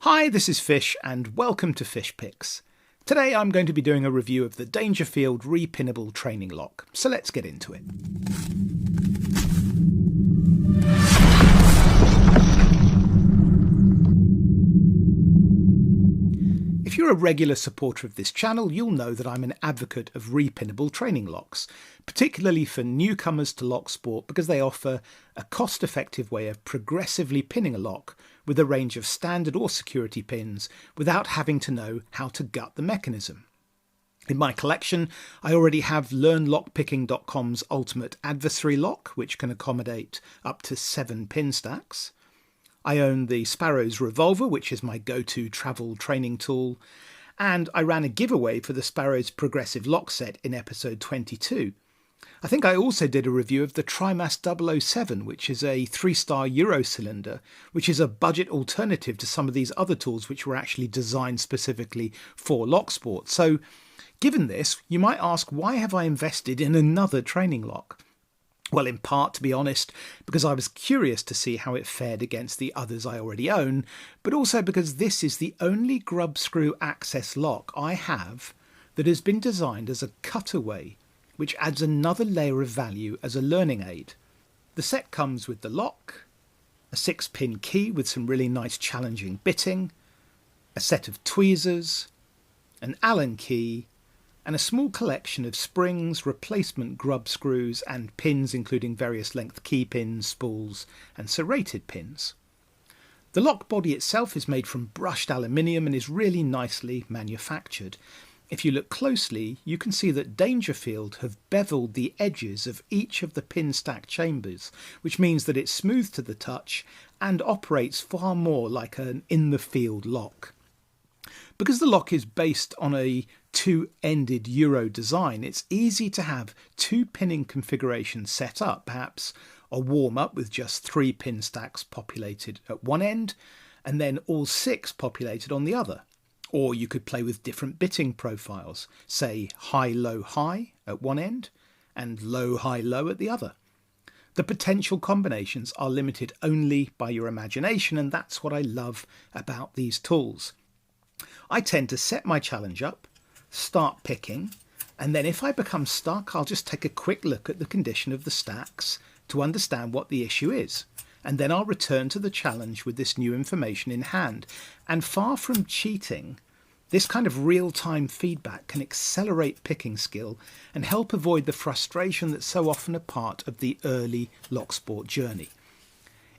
Hi, this is Fish and welcome to Fish Picks. Today I'm going to be doing a review of the Dangerfield repinnable training lock, so let's get into it. If you're a regular supporter of this channel, you'll know that I'm an advocate of repinnable training locks, particularly for newcomers to locksport because they offer a cost-effective way of progressively pinning a lock with a range of standard or security pins without having to know how to gut the mechanism. In my collection, I already have LearnLockPicking.com's Ultimate Adversary Lock, which can accommodate up to 7 pin stacks. I own the Sparrow's Revolver, which is my go-to travel training tool, and I ran a giveaway for the Sparrow's Progressive Lock Set in episode 22. I think I also did a review of the Trimas 007, which is a 3-star Euro cylinder, which is a budget alternative to some of these other tools which were actually designed specifically for locksport. So, given this, you might ask, why have I invested in another training lock? Well, in part, to be honest, because I was curious to see how it fared against the others I already own, but also because this is the only grub screw access lock I have that has been designed as a cutaway, which adds another layer of value as a learning aid. The set comes with the lock, a 6-pin key with some really nice challenging bitting, a set of tweezers, an Allen key, and a small collection of springs, replacement grub screws and pins including various length key pins, spools and serrated pins. The lock body itself is made from brushed aluminium and is really nicely manufactured. If you look closely, you can see that Dangerfield have beveled the edges of each of the pin stack chambers, which means that it's smooth to the touch and operates far more like an in-the-field lock. Because the lock is based on a 2-ended Euro design, it's easy to have 2 pinning configurations set up, perhaps a warm-up with just 3 pin stacks populated at one end and then all 6 populated on the other. Or you could play with different bitting profiles, say high-low-high at one end and low-high-low at the other. The potential combinations are limited only by your imagination, and that's what I love about these tools. I tend to set my challenge up, start picking, and then if I become stuck, I'll just take a quick look at the condition of the stacks to understand what the issue is. And then I'll return to the challenge with this new information in hand. And far from cheating, this kind of real-time feedback can accelerate picking skill and help avoid the frustration that's so often a part of the early locksport journey.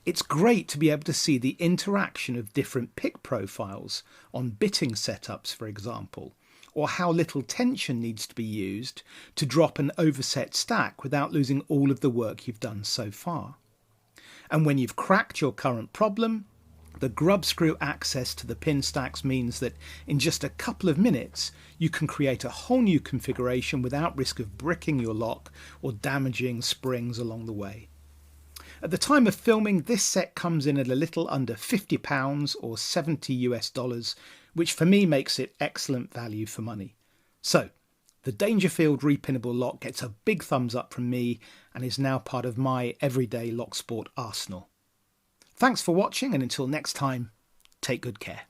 It's great to be able to see the interaction of different pick profiles on bitting setups, for example, or how little tension needs to be used to drop an overset stack without losing all of the work you've done so far. And when you've cracked your current problem, the grub screw access to the pin stacks means that in just a couple of minutes you can create a whole new configuration without risk of bricking your lock or damaging springs along the way. At the time of filming, this set comes in at a little under £50 or $70 US, which for me makes it excellent value for money. So, the Dangerfield repinnable lock gets a big thumbs up from me and is now part of my everyday locksport arsenal. Thanks for watching, and until next time, take good care.